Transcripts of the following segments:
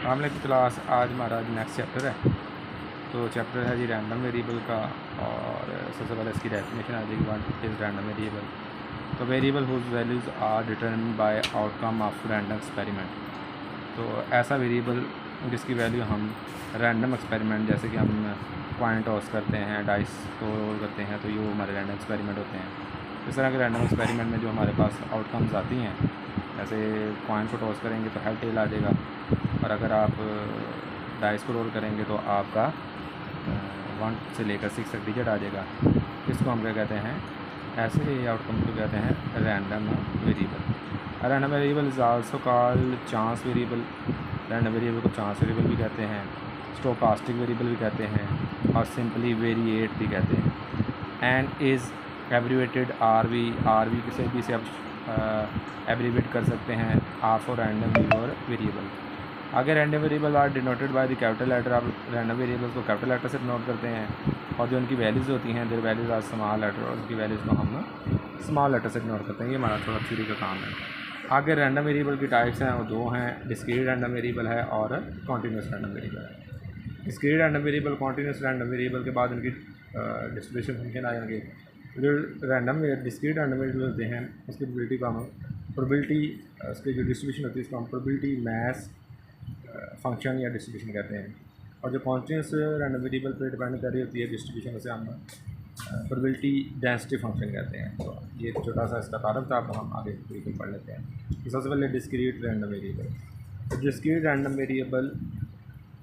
वालेकुम क्लास। आज हमारा नेक्स्ट चैप्टर है। तो चैप्टर है जी रैंडम वेरिएबल का। और सबसे पहले इसकी डेफिनेशन आ जाएगी, व्हाट इज़ रैंडम वेरिएबल। तो variable whose values are determined by outcome of random experiment. तो ऐसा वेरिएबल जिसकी वैल्यू हम रैंडम एक्सपेरिमेंट, जैसे कि हम कॉइन टॉस करते हैं, डाइस को रोल करते हैं, तो ये हमारे रैंडम एक्सपेरिमेंट होते हैं। इस तरह के रैंडम एक्सपेरिमेंट में जो हमारे पास आउटकम्स आती हैं, जैसे कॉइन को टॉस करेंगे तो हेड टेल आ जाएगा, और अगर आप डाइस को रोल करेंगे तो आपका 1 से लेकर 6 तक डिजिट आ जाएगा। इसको हम क्या कहते हैं, ऐसे आउटकम को कहते हैं random variable. Random variable is also called chance variable. Random variable को चांस वेरिएबल भी कहते हैं, स्टोकास्टिक वेरिएबल भी कहते हैं, और सिंपली वेरिएट भी कहते हैं। And is abbreviated R V से भी इसे आप एब्रीवेट कर सकते हैं ऑफ रैंडम वेरिएबल। आगे random variable are denoted by the capital letter. आप रैंडम वेरिएबल्स को कैपिटल लेटर से डिनोट करते हैं, और जो उनकी वैल्यूज़ होती हैं their values are small letter, और उनकी वैल्यूज़ को हम स्मॉल लेटर से डिनोट करते हैं। ये हमारा थोड़ा थ्योरी का काम है। आगे रैंडम वेरिएबल की टाइप्स हैं, वो दो हैं, डिस्क्रीट रैंडम वेरिएबल है और कॉन्टीन्यूस रैंडम वेरिएबल है। Discrete random variable, continuous random variable के बाद उनकी डिस्ट्रीब्यूशन फंक्शन आ जाएंगे। जो रैंडम डिस्क्रीट रैंडम वेरिएबल होते हैं उसकी प्रोबेबिलिटी को हम प्रोबेबिलिटी, उसकी जो डिस्ट्रीब्यूशन होती है उसको हम प्रोबेबिलिटी मैस फंक्शन या डिस्ट्रीब्यूशन कहते हैं। और जो कॉन्टिन्यूस रैंडम वेरिएबल पर डिपेंड कर रही होती है डिस्ट्रीब्यूशन, उसे हम प्रोबेबिलिटी डेंसिटी फंक्शन कहते हैं। तो ये छोटा सा इसका तारफ था, अब हम आगे बिल्कुल पढ़ लेते हैं। तो सबसे पहले डिस्क्रीट रैंडम वेरिएबल। तो discrete random variable,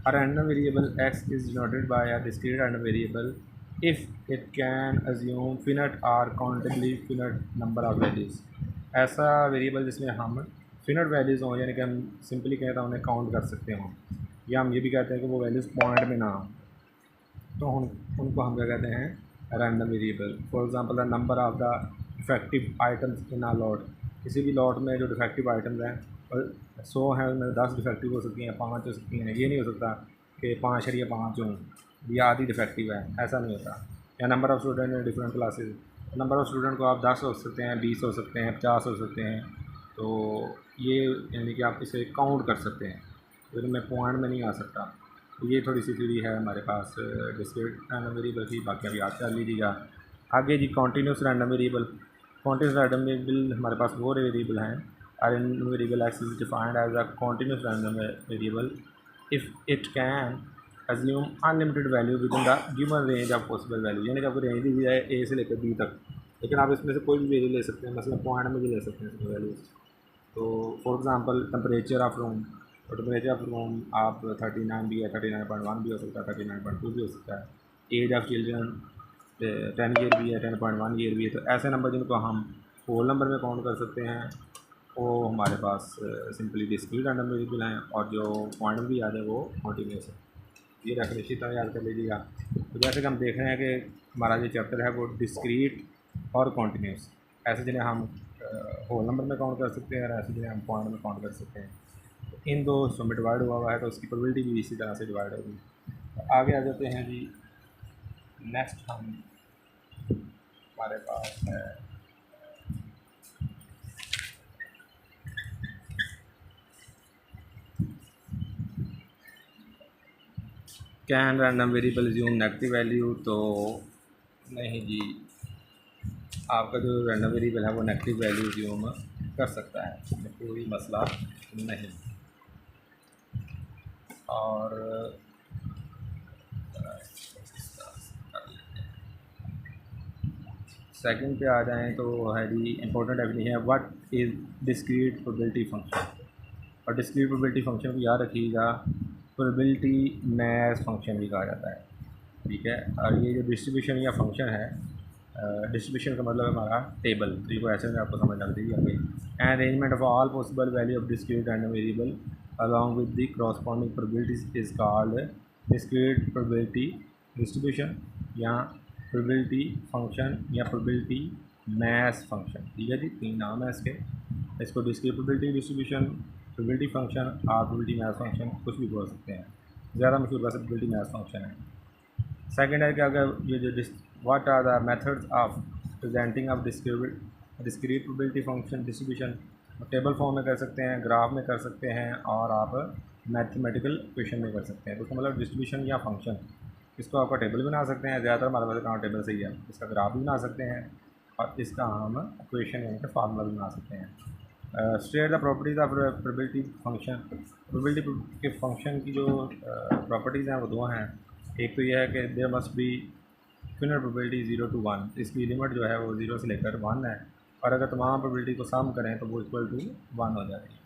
a random variable x is denoted by a discrete random variable if it can assume finite or countably finite number of values। ऐसा वेरिएबल जिसमें हम फिनिट वैल्यूज़ हों, यानी कि हम simply कहते हैं उन्हें काउंट कर सकते हों, या हम ये भी कहते हैं कि वो वैल्यूज़ पॉइंट में ना हों, तो उनको हम क्या कहते हैं, random variable. For example the number of the defective items in a lot. किसी भी लॉट में जो डिफेक्टिव आइटम्स हैं, और 100 हैं, उनमें 10 डिफेक्टिव हो सकती हैं, 5 हो सकती हैं। ये नहीं हो सकता कि 5.5 हों या आधी डिफेक्टिव है, ऐसा नहीं होता। या number of student in different classes, number of student को आप 10 हो सकते हैं, 20 हो सकते हैं, 50 हो सकते हैं। तो ये यानी कि आप इसे काउंट कर सकते हैं, तो इनमें पॉइंट में नहीं आ सकता। ये थोड़ी सी थ्योरी है हमारे पास डिस्क्रीट रैंडम वेरिएबल की, बाकी अभी याद कर लीजिएगा। आगे जी continuous random variable. Continuous random variable हमारे पास वो वेरिएबल हैं, random variable x is defined as a continuous random variable if it can assume unlimited value within the given range of possible value. यानी कि आपको range दी जाए ए से लेकर बी तक, लेकिन आप इसमें से कोई भी वैल्यू ले सकते हैं, मतलब पॉइंट में भी ले सकते हैं इसमें वैल्यूज़। तो for example temperature of room, तो टेम्परेचर ऑफ रूम आप 39 भी है, 39.1 भी हो सकता है, 39.2 भी हो सकता है। एज ऑफ चिल्ड्रन 10 ईयर भी है, 10.1 ईयर भी है। तो ऐसे नंबर जिनको हम होल नंबर में काउंट कर सकते हैं, वो हमारे पास सिंपली डिस्क्रीट रैंडम वेरिएबल हैं, और जो पॉइंट भी याद है वो कॉन्टीन्यूस है। ये डेफिनेशन तरह याद कर लीजिएगा। तो जैसे कि हम देख रहे हैं कि हमारा जो चैप्टर है वो डिस्क्रीट और कॉन्टीन्यूस, ऐसे जिन्हें हम होल नंबर में काउंट कर सकते हैं, और ऐसे जिन्हें हम पॉइंट में काउंट कर सकते हैं। तो इन दो हिस्सों में डिवाइड हुआ है, तो उसकी प्रोबेबिलिटी भी इसी तरह से डिवाइड होगी। तो आगे आ जाते हैं जी, नेक्स्ट हमारे पास है can random variable assume negative value. तो नहीं जी, आपका जो रैंडम वेरिएबल है वो नेगेटिव वैल्यू अज्यूम कर सकता है, इसमें कोई मसला नहीं। और सेकंड पे आ जाएं तो है जी इंपॉर्टेंट डेफिनेशन है, what is discrete probability function. और डिस्क्रीट प्रोबेबिलिटी फंक्शन को याद रखिएगा, प्रोबेबिलिटी मैस फंक्शन भी कहा जाता है, ठीक है। और ये जो डिस्ट्रीब्यूशन या फंक्शन है, डिस्ट्रीब्यूशन का मतलब है हमारा टेबल, तो ये ऐसे में आपको समझ लग जाएगी। अभी an arrangement of all possible value of discrete random variable along with the corresponding probabilities is called discrete probability distribution, या प्रोबेबिलिटी फंक्शन, या प्रोबेबिलिटी मैस फंक्शन। ठीक है जी, 3 नाम है इसके। इसको discrete probability distribution, probability function और प्रोबेबिलिटी मैस फंक्शन कुछ भी बोल सकते हैं। ज़्यादा मशहूर वैसे प्रोबेबिलिटी मैस फंक्शन है। सेकेंड है कि अगर ये जो what are the methods of presenting of discrete probability function distribution. Table form में कर सकते हैं, ग्राफ में कर सकते हैं, और आप मैथमेटिकल इक्वेशन में कर सकते हैं। तो उसका मतलब डिस्ट्रीब्यूशन या फंक्शन, इसको आपका टेबल बना सकते हैं, ज़्यादातर हमारे पास अकाउंट टेबल से ही है। इसका ग्राफ भी बना सकते हैं और इसका हम इक्वेशन यानी कि फार्मूला भी बना सकते हैं। State the properties of probability function. Probability के फंक्शन की जो प्रॉपर्टीज़ हैं वो दो हैं। एक तो यह है कि there must be finer probability 0 to 1, इसकी लिमिट जो है वो 0 से लेकर 1 है, और अगर तमाम प्रोबेबिलिटी को सम करें तो वो इक्वल टू 1 हो जाएगी।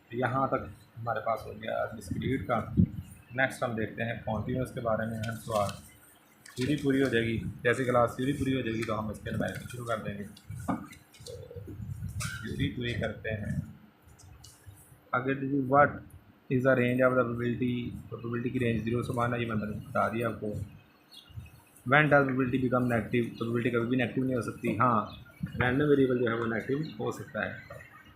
तो यहाँ तक हमारे पास हो गया डिस्क्रीट का। नेक्स्ट हम देखते हैं कॉन्टीन्यूस के बारे में। हम सवाल थ्योरी पूरी हो जाएगी, जैसे क्लास थ्योरी पूरी हो जाएगी तो हम इसके न्यूमेरिकल शुरू कर देंगे। तो थ्योरी पूरी करते हैं। अगर what is the range of the probability, तो प्रोबेबिलिटी की रेंज 0 से 1 है, ये मैंने बता दिया आपको। When does probability become negative, probability कभी भी नेगेटिव नहीं हो सकती। हाँ, रैंडम वेरिएबल जो है वो नेगेटिव हो सकता है।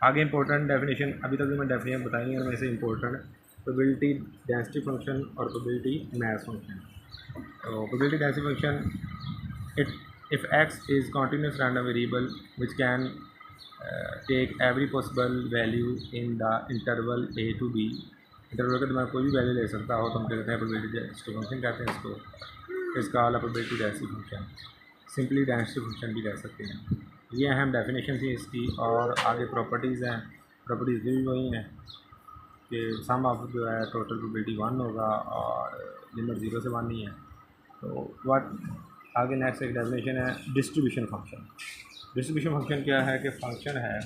आगे इंपॉर्टेंट डेफिनेशन, अभी तक जो मैं डेफिनेशन बताई है उनमें से इंपॉर्टेंट प्रोबेबिलिटी डेंसिटी फंक्शन और प्रोबेबिलिटी मैथ फंक्शन। तो probability density function, it if X is continuous random variable which can take every possible value in the interval A to B. Interval के तुम्हारा कोई भी वैल्यू ले सकता हो तो हम कहते हैं प्रोबेबिलिटी डेंसिटी फंक्शन कहते हैं इसको। इसका वाला probability density function, simply density function भी कह सकते हैं। ये अहम डेफिनेशन थी इसकी। और आगे प्रॉपर्टीज़ हैं, प्रॉपर्टीज़ भी वही हैं कि सम ऑफ जो है टोटल प्रोबेबिलिटी 1 होगा और लिमिट 0 से 1 नहीं है। तो व्हाट आगे नेक्स्ट एक डेफिनेशन है डिस्ट्रीब्यूशन फंक्शन। डिस्ट्रीब्यूशन फंक्शन क्या है कि फंक्शन है,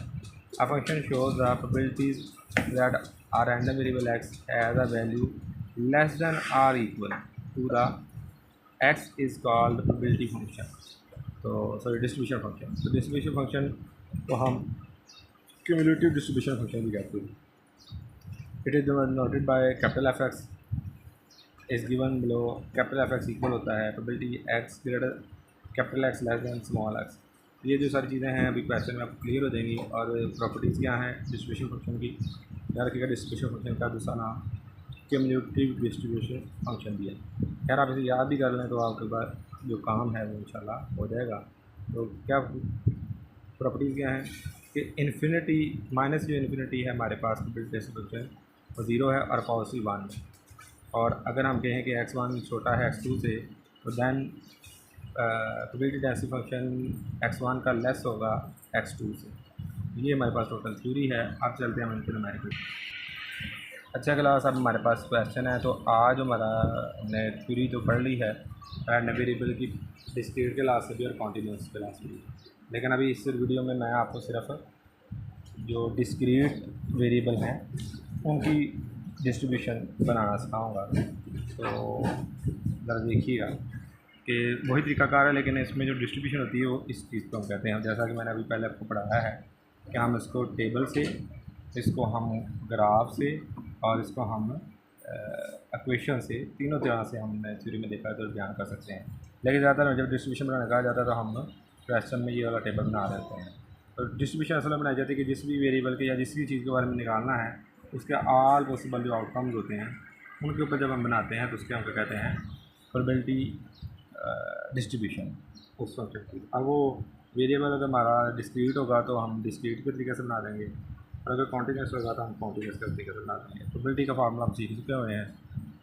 a function shows the probabilities that are random variable X has a value less than or equal to the X is called probability function. तो sorry distribution function. तो distribution function को हम cumulative distribution function भी कहते हैं। It is noted by capital F X is given below. Capital F X equal होता है probability X greater capital X less than small X. ये जो सारी चीज़ें हैं अभी क्वेश्चन में आपको क्लियर हो जाएंगी। और प्रॉपर्टीज़ क्या हैं डिस्ट्रीब्यूशन फंक्शन की, याद रखिएगा डिस्ट्रीब्यूशन फंक्शन का दूसरा नाम क्यूमुलेटिव डिस्ट्रीब्यूशन फंक्शन भी है। खैर आप इसे याद भी कर लें तो आपके पास जो काम है वो इंशाल्लाह हो जाएगा। तो क्या प्रॉपर्टीज़ क्या हैं कि इन्फिनिटी माइनस जो इन्फिनिटी है हमारे पास प्रोबेबिलिटी फंक्शन वो 0 है और पॉजिटिव 1 है। और अगर हम कहें कि x1 छोटा है x2 से तो then probability density function x1 का लेस होगा x2 से। ये हमारे पास टोटल थ्योरी है। अब चलते हैं हम इनके न्यूमेरिकल। अच्छा क्लास, अब हमारे पास क्वेश्चन है। तो आज हमारा हमने थ्योरी तो पढ़ ली है रैंडम वेरिएबल की, डिस्क्रीट क्लास से भी और कॉन्टीन्यूस क्लास से भी। लेकिन अभी इस वीडियो में मैं आपको सिर्फ जो डिस्क्रीट वेरिएबल हैं उनकी डिस्ट्रीब्यूशन बनाना सिखाऊंगा। तो ज़रा देखिएगा कि वही तरीकाकार है, लेकिन इसमें जो डिस्ट्रीब्यूशन होती है वो इस चीज़ को हम कहते हैं, जैसा कि मैंने अभी पहले आपको पढ़ाया है कि हम इसको टेबल से, इसको हम ग्राफ से और इसको हम इक्वेशन से, तीनों तरह से हमने थ्योरी में देखा है तो बयान कर सकते हैं। लेकिन ज़्यादातर जब डिस्ट्रीब्यूशन बनाने कहा जाता है तो हम क्वेश्चन में ये वाला टेबल बना देते हैं। तो डिस्ट्रीब्यूशन असल में बनाई जाती है कि जिस भी वेरिएबल के या जिस भी चीज़ के बारे में निकालना है उसके ऑल पॉसिबल जो आउटकम्स होते हैं उनके ऊपर जब हम बनाते हैं तो उसके हम क्या कहते हैं प्रोबेबिलिटी डिस्ट्रीब्यूशन उस फंक्शन की। अब वो वेरिएबल अगर हमारा डिस्क्रीट होगा तो हम डिस्क्रीट के तरीके से बना देंगे, और अगर कॉन्टीन्यूस होगा तो हम कॉन्टीन्यूस के तरीके से बना देंगे। प्रोबेबिलिटी का फार्मूला हम सीख चुके हुए हैं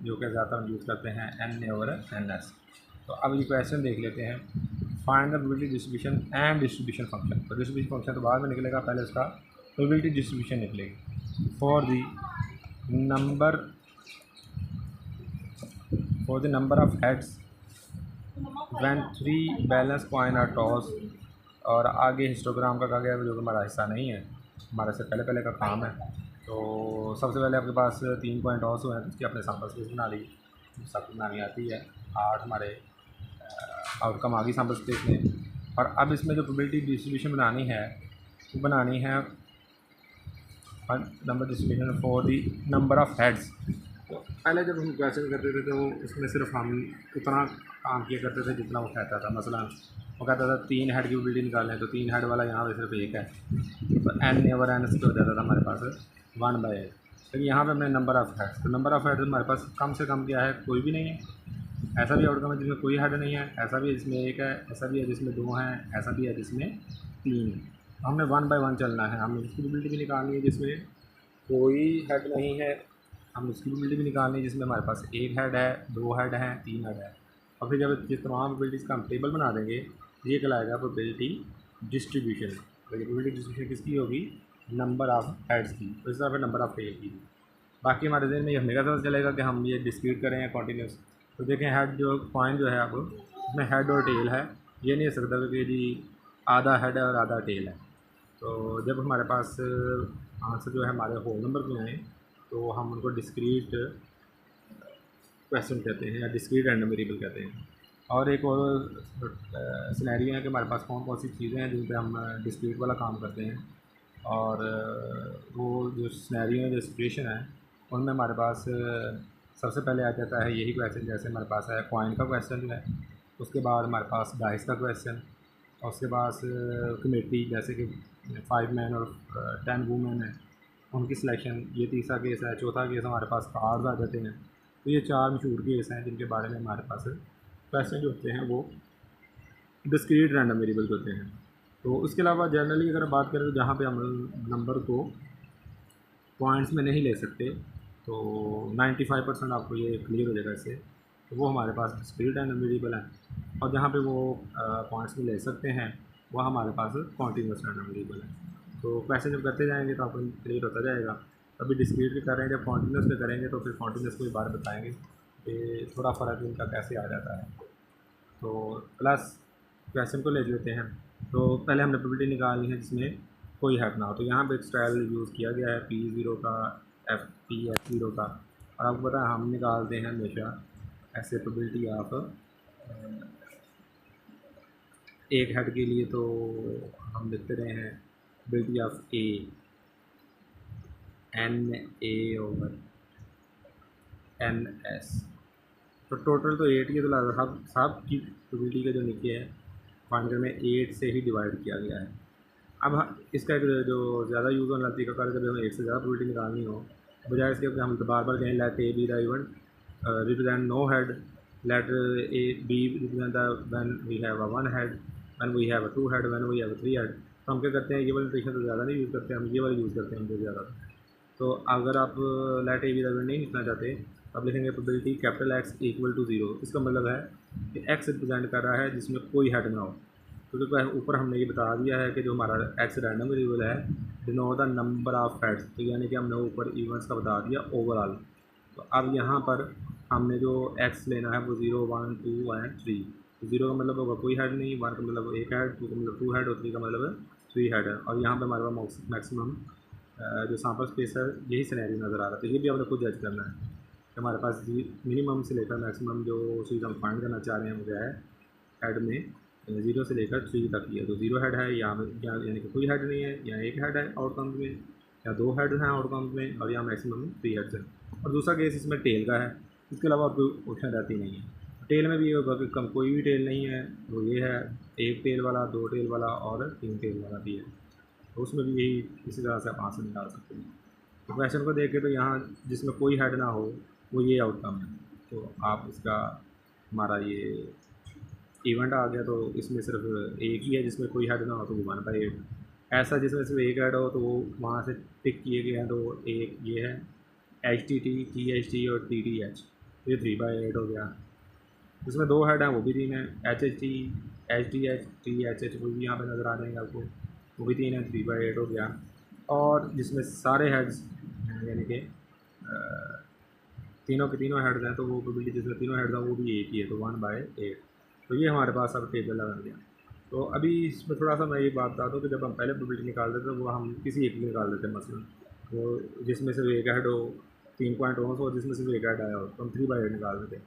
जो कि ज़्यादातर हम यूज़ करते हैं n/ns। तो अब ये क्वेश्चन देख लेते हैं। Find the probability distribution and distribution function. तो डिस्ट्रीब्यूशन फंक्शन तो बाद में निकलेगा, पहले उसका प्रोबेबिलिटी डिस्ट्रीब्यूशन निकलेगी। For the number of heads when 3 balance coin are toss. और आगे हिस्टोग्राम का कहा गया जो कि हमारा हिस्सा नहीं है, हमारे से पहले का काम है। तो सबसे पहले आपके पास 3 कॉइन टॉस हुए हैं तो उसकी अपने सैम्पल स्पेस बना ली, सब बनानी आती है। 8 हमारे आउटकम आ गई सैम्पल स्पेस में। और अब इसमें जो प्रोबेबिलिटी डिस्ट्रीब्यूशन बनानी है वो बनानी है number distribution for the number of heads. तो पहले जब हम क्वेश्चन करते थे तो उसमें सिर्फ हम उतना काम किया करते थे जितना वो कहता था। मसलन वो कहता था 3 हेड की प्रोबेबिलिटी निकालें तो 3 हेड वाला यहाँ पे सिर्फ एक है, तो n/n से हो जाता था हमारे पास 1/8। लेकिन यहाँ पे हमने नंबर ऑफ़ हेड्स, तो नंबर ऑफ़ हेड्स हमारे पास कम से कम क्या है, कोई भी नहीं है। ऐसा भी आउटकम है जिसमें कोई हेड नहीं है, ऐसा भी है जिसमें 1 है, ऐसा भी है जिसमें 2 हैं, ऐसा भी है जिसमें 3 है। हमने 1/1 चलना है, हमें उसकी प्रोबेबिलिटी भी निकालनी है जिसमें कोई हेड नहीं है हम उसकी प्रोबेबिलिटी भी निकालनी है जिसमें हमारे पास एक हेड है, दो हेड हैं, तीन हेड है। और फिर जब ये तमाम प्रोबेबिलिटीज़ का हम टेबल बना देंगे, ये कहलाएगा प्रोबेबिलिटी डिस्ट्रीब्यूशन। तो ये प्रोबेबिलिटी डिस्ट्रीब्यूशन किसकी होगी? नंबर ऑफ़ हेड्स की, तो इस तरह फिर नंबर ऑफ़ टेल की। बाकी हमारे जहन में ये हमें कैसे पता चलेगा कि हम ये डिस्क्रीट करें या कॉन्टीन्यूस? तो देखें हेड जो कॉइन जो है अब उसमें हेड और टेल है, ये नहीं हो सकता कि जी आधा हेड है और आधा टेल है। तो जब हमारे पास आंसर जो है हमारे होल नंबर में आए तो हम उनको डिस्क्रीट क्वेश्चन कहते हैं या डिस्क्रीट रैंडम वेरिएबल कहते हैं। और एक और सिनेरियो है कि हमारे पास कौन कौन सी चीज़ें हैं जिन पे हम डिस्क्रीट वाला काम करते हैं। और वो जो सिनेरियो जो सिचुएशन है उनमें हमारे पास सबसे पहले आ जाता है यही क्वेश्चन, जैसे हमारे पास है कॉइन का क्वेश्चन है, उसके बाद हमारे पास डाइस का क्वेश्चन, और उसके बाद कमेटी जैसे कि 5 मैन और 10 वूमेन है उनकी सिलेक्शन, ये तीसरा केस है। चौथा केस हमारे पास कार्ड्स आ जाते हैं। तो ये 4 मशहूर केस हैं जिनके बारे में हमारे पास क्वेश्चन जो होते हैं वो डिस्क्रीट रैंडम वेरिएबल होते हैं। तो उसके अलावा जनरली अगर बात करें तो जहाँ पे हम नंबर को पॉइंट्स में नहीं ले सकते, तो 95% आपको ये क्लियर हो जाएगा इससे, तो वो हमारे पास डिस्क्रीट रैंडम वेरिएबल है। और जहाँ पे वो पॉइंट्स में ले सकते हैं वो हमारे पास कॉन्टीन्यूस रैंडम वेरिएबल है। तो क्वेश्चन जब करते जाएंगे तो आपको क्लियर होता जाएगा। अभी डिस्क्रीट के कर रहे हैं, जब कॉन्टीन्यूस के करेंगे तो फिर कॉन्टीन्यूस को बार बताएंगे कि थोड़ा फ़र्क इनका कैसे आ जाता है। तो प्लस क्वेश्चन को ले लेते हैं। तो पहले हमने प्रोबेबिलिटी निकालनी है जिसमें कोई हेड ना हो। तो यहाँ पे एक स्टाइल यूज़ किया गया है P0 का, F0 का। और आपको पता है हम निकालते हैं हमेशा ऐसे प्रोबेबिलिटी ऑफ एक हेड के लिए, तो हम लिखते रहे हैं प्रोबेबिलिटी ऑफ NA/NS। तो टोटल तो 8 ही है, तो लगभग सब की प्रोबेबिलिटी का जो नीचे है फाइंडर में 8 से ही डिवाइड किया गया है। अब इसका एक जो ज़्यादा यूज़ होने वाला तरीका जब हमें एक से ज़्यादा प्रोबेबिलिटी निकालनी हो, बजाय इसके हम बार बार कहें let A be the event represent no head, let A be represent the when we have a one head, when we have a two head, when we have a three head. तो हम क्या करते हैं, ये वाली trick तो ज़्यादा नहीं यूज़ करते, हम ये वाला यूज़ करते हैं बहुत ज़्यादा। तो अगर आप let A be the event नहीं लिखना चाहते, अब लिखेंगे probability capital X equal to 0। इसका मतलब है कि X रिप्रेजेंट कर रहा है जिसमें कोई हेड ना हो। क्योंकि ऊपर हमने ये बता दिया है कि जो हमारा X रैंडम वेरिएबल है denote the number of heads, तो यानी कि हमने ऊपर इवेंट्स का बता दिया ओवरऑल। तो अब यहाँ पर हमने जो X लेना है वो 0, 1, 2 एंड 3। तो 0 का मतलब होगा कोई हेड नहीं, 1 का मतलब एक हेड, 2 का मतलब 2 हेड और 3 का मतलब 3 हेड है। और यहाँ पर हमारे पास मैक्सिमम जो सैंपल स्पेस है यही सिनेरियो नज़र आ रहा है। तो ये भी आपने खुद जज करना है कि हमारे पास मिनिमम से लेकर मैक्सिमम जो चीज़ हम फाइंड करना चाह रहे हैं वो है हेड में 0 से लेकर 3 तक ही है। तो 0 हेड है या यानी कि कोई हेड नहीं है, या एक हेड है आउटकम्स में, या 2 हेड हैं आउटकम्स में, और यहाँ मैक्सिमम 3 हेड्स हैं। और दूसरा केस इसमें टेल का है, इसके अलावा और कोई ऑप्शन रहती नहीं है। टेल में भी ये होगा कि कम कोई भी टेल नहीं है, वो ये है एक टेल वाला, 2 टेल वाला और 3 टेल वाला भी है। तो उसमें भी यही इसी तरह से आप आंसर निकाल सकते हैं। तो क्वेश्चन को देख के तो यहाँ जिसमें कोई हेड ना हो वो ये आउटकम है। तो आप इसका हमारा ये इवेंट आ गया, तो इसमें सिर्फ एक ही है जिसमें कोई हेड ना हो, तो वो 1/8। ऐसा जिसमें सिर्फ एक हेड हो तो वो वहाँ से टिक किए गए हैं, तो एक ये है HTT, THT और TTH, ये 3/8 हो गया। जिसमें 2 हेड हैं वो भी 3 है, HHT, HDH, THH वो भी यहाँ पे नज़र आ जाएंगे आपको, वो भी 3 है, 3/8 हो गया। और जिसमें सारे हेड्स यानी कि तीनों के तीनों हेड्स हैं, तो वो प्रोबेबिलिटी जिसमें तीनों हेड्स हैं वो भी एक ही है, तो 1/8। तो ये हमारे पास अब टेबल लगा दिया। तो अभी इसमें थोड़ा सा मैं ये बात बता दूँ कि जब हम पहले प्रोबेबिलिटी निकालते थे वो हम किसी एक की निकाल देते हैं, मसलन वो जिसमें सिर्फ एक हेड हो, 3 पॉइंट हो, जिसमें सिर्फ एक हेड आया हो, तो हम 3/8 निकाल देते हैं।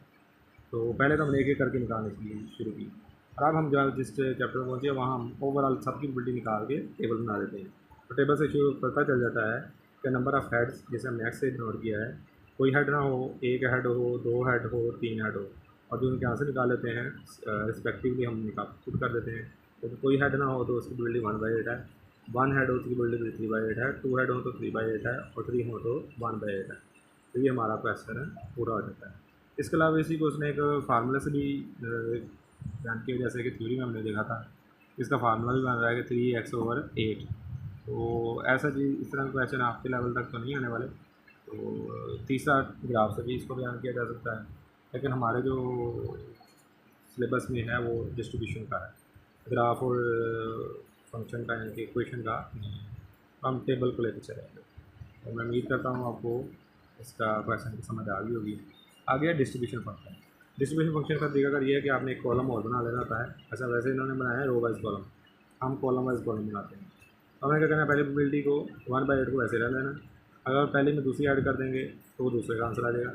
तो पहले तो हमने एक एक करके निकालने के लिए शुरू की। और अब हम जब जिस चैप्टर में पहुँचे वहाँ हम ओवरऑल सबकी प्रोबेबिलिटी निकाल के टेबल बना देते हैं। तो टेबल से शुरू पता चल जाता है कि नंबर ऑफ़ हेड्स, जैसे हमने X से नोट किया है, कोई हेड ना हो, एक हेड हो, 2 हेड हो, 3 हेड हो, और जो उनके आंसर निकाल लेते हैं रिस्पेक्टिवली हम निकाल खुद कर देते हैं। तो कोई हेड ना हो तो उसकी प्रोबेबिलिटी 1/8 है, 1 हेड हो तो उसकी प्रोबेबिलिटी 3/8 है, 2 हेड हो तो 3/8 है, और 3 हो तो 1/8 है। तो ये हमारा क्वेश्चन है पूरा हो जाता है। इसके अलावा इसी को उसने एक फार्मूला से भी जान के, जैसे कि थ्योरी में हमने देखा था, इसका फार्मूला भी बन रहा है कि 3x/8। तो ऐसा चीज़ इस तरह के क्वेश्चन आपके लेवल तक तो नहीं आने वाले, तो तीसरा ग्राफ से भी इसको बयान किया जा सकता है, लेकिन हमारे जो सिलेबस में है वो डिस्ट्रीब्यूशन का है, ग्राफ और फंक्शन का यानी कि इक्वेशन का नहीं है। हम टेबल को लेकर चलेंगे। तो मैं उम्मीद करता हूँ आपको इसका क्वेश्चन की समझ आ गई होगी। आगे है डिस्ट्रीब्यूशन फंक्शन। डिस्ट्रीब्यूशन फंक्शन का तरीका ये है कि आपने एक कॉलम और बना लेना होता है। अच्छा, वैसे इन्होंने बनाया है रो वाइज कॉलम, हम कॉलम वाइज कॉलम बनाते हैं। तो हमें क्या करना है, पहले प्रोबेबिलिटी को 1/8 को वैसे रह लेना। अगर पहले में दूसरी ऐड कर देंगे तो वो दूसरे का आंसर आ जाएगा।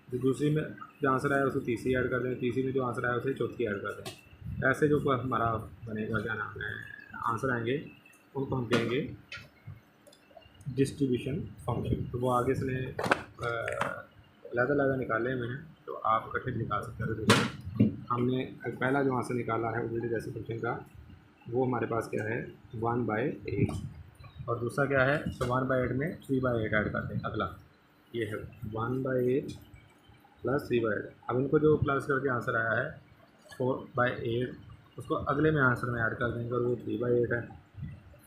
जो दूसरी में जो आंसर आया उसे तीसरी ऐड कर दें, तीसरी में जो आंसर आया उसे चौथी ऐड कर दें। ऐसे जो हमारा बनेगा, क्या नाम है, आंसर आएंगे, उनको हम कहेंगे डिस्ट्रीब्यूशन फंक्शन। तो वो आगे से अलग निकाले हुए हैं, तो आप इकट्ठे निकाल सकते हैं। तो हमने पहला जो आंसर निकाला है वो जैसे फंक्शन का, वो हमारे पास क्या है 1/8, और दूसरा क्या है, तो 1/8 में 3/8 ऐड करते हैं। अगला ये है 1/8 प्लस 3/8। अब इनको जो प्लस करके आंसर आया है 4/8, उसको अगले में आंसर में ऐड कर देंगे और वो 3/8 है।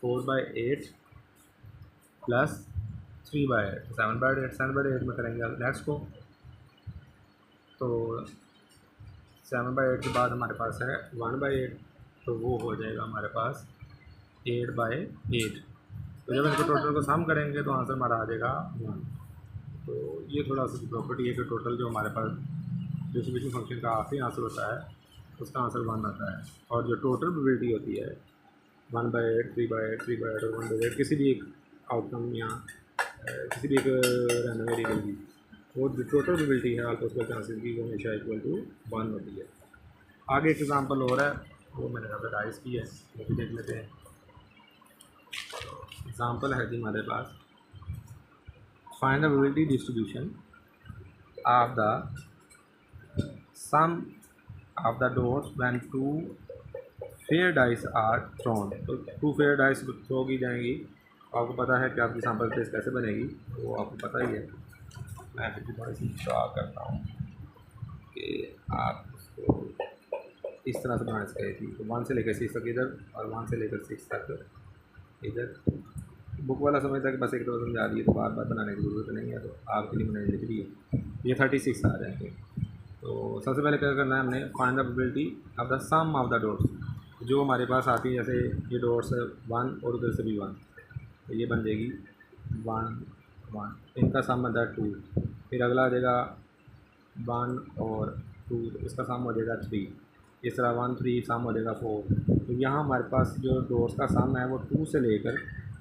4/8 प्लस 3/8, 7/8, 7/8 में करेंगे नेक्स्ट को। तो 7/8 के बाद हमारे पास है 1/8, तो वो हो जाएगा हमारे पास 8/8। तो जब इनको टोटल को सम करेंगे तो आंसर हमारा आ जाएगा 1। तो ये थोड़ा सा प्रॉपर्टी है कि टोटल जो हमारे पास डिस्ट्रीब्यूशन फंक्शन का आखिरी आंसर होता है उसका आंसर 1 आता है, और जो टोटल प्रोबेबिलिटी होती है 1/8, 3/8, 3/8 और 1/8 किसी भी एक आउटकम या किसी भी एक रैंडम वेरिएबल की, वो जो टोटल प्रोबेबिलिटी है अल्फा चांसेस की, वो हमेशा इक्वल टू 1 होती है। आगे एक एग्जांपल और है, वो मैंने कहा डाइस की है, वो भी देख लेते हैं। एग्जांपल है जी हमारे पास, find the probability distribution of the sum of the dots when 2 fair dice are thrown. तो 2 फेयर डाइस थ्रो की जाएंगी। आपको पता है कि आपकी सैम्पल स्पेस कैसे बनेगी, वो आपको पता ही है। मैं भी थोड़ी सी ड्रा करता हूँ कि आप उसको इस तरह से बना सकें थी। तो 1 से लेकर 6 तक इधर, और 1 से लेकर 6 तक इधर। बुक वाला समझता है कि बस एक दो समझा दिए तो बार बार बनाने की ज़रूरत नहीं है, तो आपके लिए मैंने लिख दी है। ये 36 आ जाएंगे। तो सबसे पहले क्या करना है, हमने find the probability of the sum of the dots. जो हमारे पास आती है, जैसे ये डॉट्स 1 और उधर से भी 1, तो ये बन जाएगी 1 1, इनका सम बनता है 2। फिर अगला आ जाएगा 1 और 2, इसका सम हो जाएगा 3। इस तरह 1 3 सम हो जाएगा 4। तो यहाँ हमारे पास जो डॉट्स का सम है वो 2 से लेकर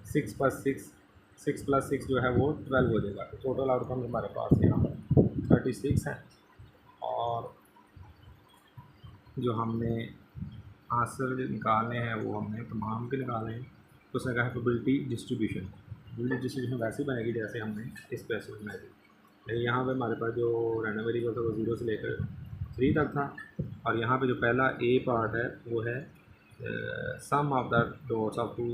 6 प्लस 6 जो है वो 12 हो जाएगा। तो टोटल आउटकम हमारे पास यहाँ 36 है। और जो हमने आंसर निकालने हैं वो हमने तमाम के निकाले हैं। तो उसने कहा है प्रोबेबिलिटी डिस्ट्रीब्यूशन वैसे बनेगी जैसे हमने इस पैसे में बनाई थी। यहाँ पे हमारे पास जो रैंडम वेरिएबल था वो 0 से लेकर 3 तक था, और यहाँ पे जो पहला ए पार्ट है वो है sum of the dots of 2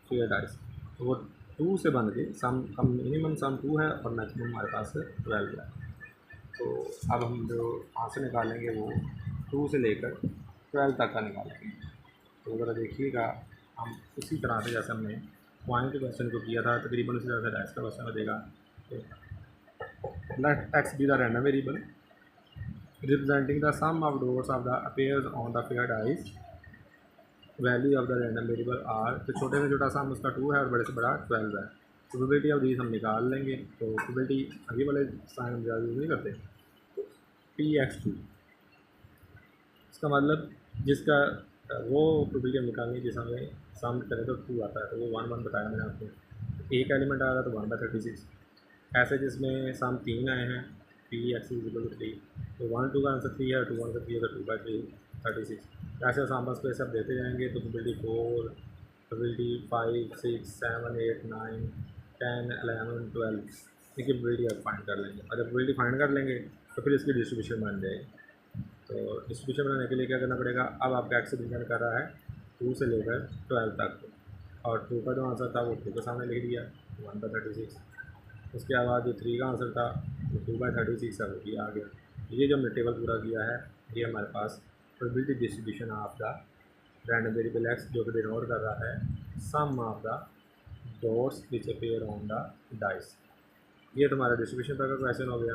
fair dice. तो वो 2 से बन के सम मिनिमम सम 2 है और मैक्सिमम हमारे पास 12 है। तो अब हम जो आंसर निकालेंगे वो 2 से लेकर 12 तक का निकालेंगे। तो ज़रा देखिएगा, हम उसी तरह से जैसे हमने पॉइंट के क्वेश्चन को किया था तकरीबन उसी तरह से डाइस का क्वेश्चन हो जाएगा। Let X be the random variable representing the sum of dots of the appears on the fair dice, value of the random variable are. तो छोटे से छोटा सम उसका 2 है और बड़े से बड़ा 12 है। प्रोबेबिलिटी ऑफ दीज हम निकाल लेंगे। तो प्रोबेबिलिटी आगे वाले साइन हम ज़्यादा यूज़ नहीं करते। Px2, इसका मतलब जिसका वो प्रोबेबिलिटी हम निकालनी जिस हमें सम करें तो 2 आता है, तो वो 1 1 बताया मैंने आपको। एक एलिमेंट आ रहा तो 1/36। ऐसे जिसमें सम 3 आए हैं Px = 3, तो 1 2 का आंसर 3 है, 2 1 से 3 है तो 2/3 36। ऐसे सैम्पल स्पेस आप देते जाएंगे तो प्रोबेबिलिटी 4, प्रोबेबिलिटी 5 6 7 8 9 10 11 12 इसकी प्रोबेबिलिटी आप फाइंड कर लेंगे। और जब प्रोबेबिलिटी फाइंड कर लेंगे तो फिर इसकी डिस्ट्रीब्यूशन बन जाएगी। तो डिस्ट्रीब्यूशन बनाने के लिए क्या करना पड़ेगा, अब आपका एक्स डिपेंड कर रहा है 2 से लेकर 12 तक, और 2 का जो आंसर था वो 2 के सामने लिख दिया 1/36। उसके बाद जो 3 का आंसर था वो 2/36 है, वो भी आ गया। ये जो हमने टेबल पूरा किया है ये हमारे पास probability distribution of the random variable X, जो कि डिनोट कर रहा है sum of the dots which appear on the dice. ये तो हमारा डिस्ट्रीब्यूशन तक का क्वेश्चन हो गया।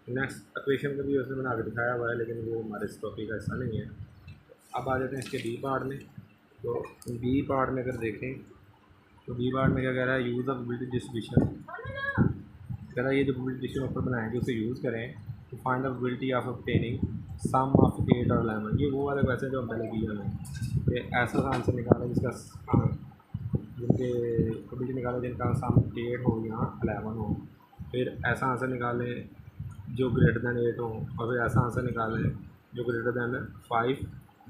नेक्स्ट इक्वेशन का भी उसने बना के दिखाया हुआ है, लेकिन वो हमारे इस टॉपिक का हिस्सा नहीं है। अब आ जाते हैं इसके बी पार्ट में। तो बी पार्ट में अगर देखें तो बी पार्ट में क्या कह रहा है, यूज़ ऑफ प्रोबेबिलिटी डिस्ट्रीब्यूशन। कह रहा है ये जो प्रोबेबिलिटी डिस्ट्रीब्यूशन ऊपर बनाएंगे उसे यूज़ करें to find the probability of obtaining sum of 8 और 11। ये वो वाले क्वेश्चन जो हम पहले किया हमें कि ऐसा आंसर निकालें जिसका जिनके प्रोबेबिलिटी निकालें जिनका सम 8 हो या 11 हो, फिर ऐसा आंसर निकालें जो ग्रेटर दैन 8 हो, और फिर ऐसा आंसर निकालें जो greater than 5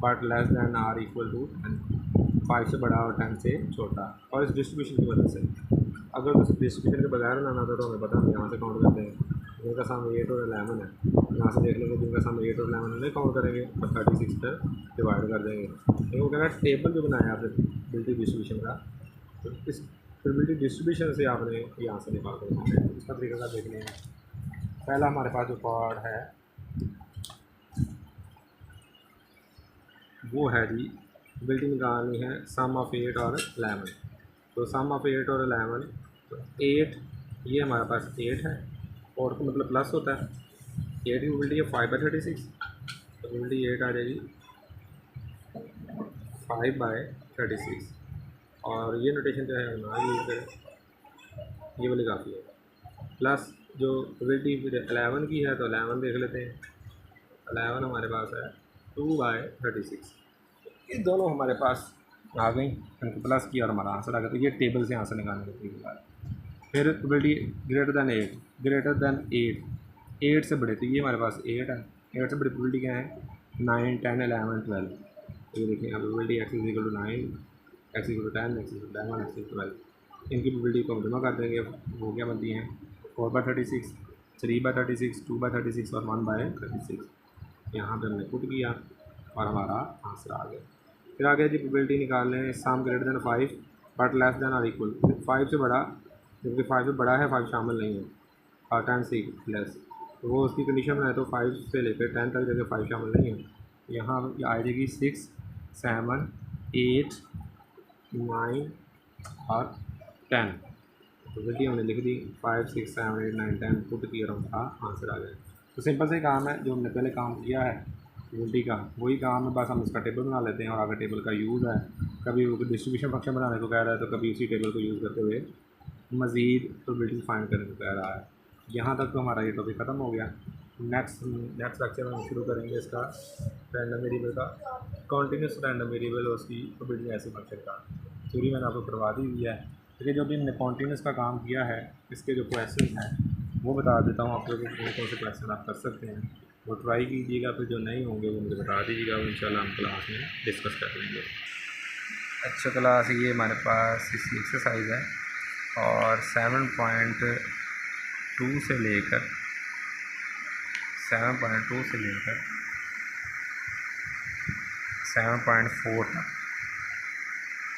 but less than or equal to 10, 5 से बड़ा और 10 से छोटा। और इस डिस्ट्रीब्यूशन की वजह से अगर उस डिस्ट्रीब्यूशन के बगैर बनाना था तो हमें पता, हम यहाँ से काउंट करते हैं जिनका सम 8 और 11 है, यहाँ से देख लेंगे जिनका सम 8 और 11 नहीं काउंट करेंगे और 36 पर डिवाइड कर देंगे। लेकिन वो कह रहा है टेबल जो बनाया आपने प्रोबेबिलिटी डिस्ट्रीब्यूशन का, तो इस प्रोबेबिलिटी डिस्ट्रीब्यूशन से आपने ये आंसर निकाल कर इसका तरीका का देखने हैं। पहला हमारे पास जो पार्ट है वो है जी, प्रोबेबिलिटी निकालनी है सम ऑफ 8 और 11। तो सम ऑफ 8 और 11, तो 8 ये हमारे पास 8 है और तो मतलब प्लस होता है, 8 की प्रोबेबिलिटी है 5/36, तो प्रोबेबिलिटी 8 आ जाएगी 5/36। और ये नोटेशन जो है हम ना यूज़ करें, ये वाली काफ़ी है। प्लस जो प्रोबेबिलिटी फिर 11 की है तो 11 देख लेते हैं, 11 हमारे पास है 2/36। ये दोनों हमारे पास आ गई, इनको प्लस किया और हमारा आंसर आ गया। तो ये टेबल से आंसर निकालने के तरीके का। फिर probability greater than 8, greater than 8, 8 से बड़े, तो ये हमारे पास 8 है। 8 से बड़ी प्रोबेबिलिटी क्या है, 9, 10, 11, 12। तो ये देखिए यहाँ probability x is equal to 9, x equal to 10, x equal to 11, x equal to 12। इनकी प्रोबेबिलिटी को हम जमा कर देंगे, वो क्या बनती हैं 4/36, 3/36, 2/36 और 1/36। यहाँ पर हमने पुट किया और हमारा आंसर आ गया। फिर आगे जी प्रोबेबिलिटी निकाल लें सम greater than 5 but less then और इक्वल, 5 से बड़ा, क्योंकि 5 से बड़ा है 5 शामिल नहीं है, और 10 से लेस, तो वो उसकी कंडीशन में है। तो 5 से लेकर 10 तक जगह 5 शामिल नहीं है, यहाँ आ जाएगी 6, 7, 8, 9 और 10। प्रोबेबिलिटी हमने लिख दी 5, 6, 7, 8, 9, 10 पुट किया और हमारा आंसर आ गया। तो सिंपल से काम है जो हमने पहले काम किया है प्रोबेबिलिटी का, वही काम है, बस हम इसका टेबल बना लेते हैं और आगे टेबल का यूज़ है। कभी वो डिस्ट्रीब्यूशन फंक्शन बनाने को कह रहा है तो कभी उसी टेबल को यूज़ करते हुए मज़ीद प्रोबेबिलिटी फाइंड करने को कह रहा है। यहाँ तक तो हमारा ये टॉपिक ख़त्म हो गया। नेक्स्ट लेक्चर में हम शुरू करेंगे इसका रैंडम वेरिएबल का, कॉन्टीन्यूस रैंडम वेरिएबल और उसकी प्रोबेबिलिटी ऐसे फंक्शन का। थ्योरी मैंने आपको करवा दी हुई है, लेकिन जो भी हमने कॉन्टीन्यूस का काम किया है इसके जो क्वेश्चन हैं वो बता देता हूँ आप लोगों को, कौन से क्वेश्चन आप कर सकते हैं, वो ट्राई कीजिएगा। फिर जो नहीं होंगे वो मुझे बता दीजिएगा, वो इंशाल्लाह हम क्लास में डिस्कस कर लेंगे। अच्छा क्लास, ये हमारे पास इसकी एक्सरसाइज है और 7.2 से लेकर 7.4 तक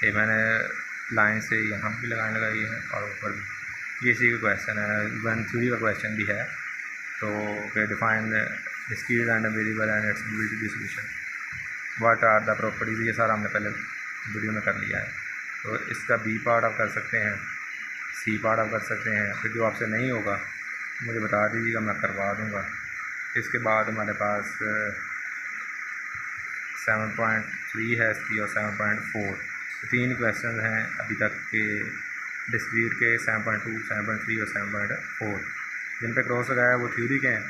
ये मैंने लाइन से यहाँ भी लगाई है और ऊपर भी। ये इसी का क्वेश्चन है, 1 का क्वेश्चन भी है। तो define discrete random variable and its probability distribution, what are the properties, ये सारा हमने पहले वीडियो में कर लिया है। तो इसका बी पार्ट आप कर सकते हैं, सी पार्ट आप कर सकते हैं। फिर जो आपसे नहीं होगा मुझे बता दीजिएगा, मैं करवा दूँगा। इसके बाद हमारे पास 7.3 है इसकी और 7.4, तो 3 क्वेश्चन हैं अभी तक के डिस्क्रीट के, 7.2, 7.3 और 7.4। जिन पे क्रॉस लगाया वो थ्योरी के हैं,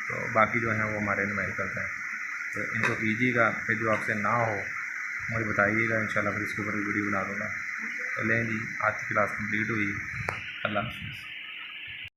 तो बाकी जो हैं वो हमारे न्यूमेरिकल हैं। तो इनको कीजिएगा, फिर जो आपसे ना हो मुझे बताइएगा, इंशाल्लाह फिर इसके ऊपर वीडियो बना दूँगा। तो लें जी, आज की क्लास कंप्लीट हुई। अल्लाह हाफ़िज़।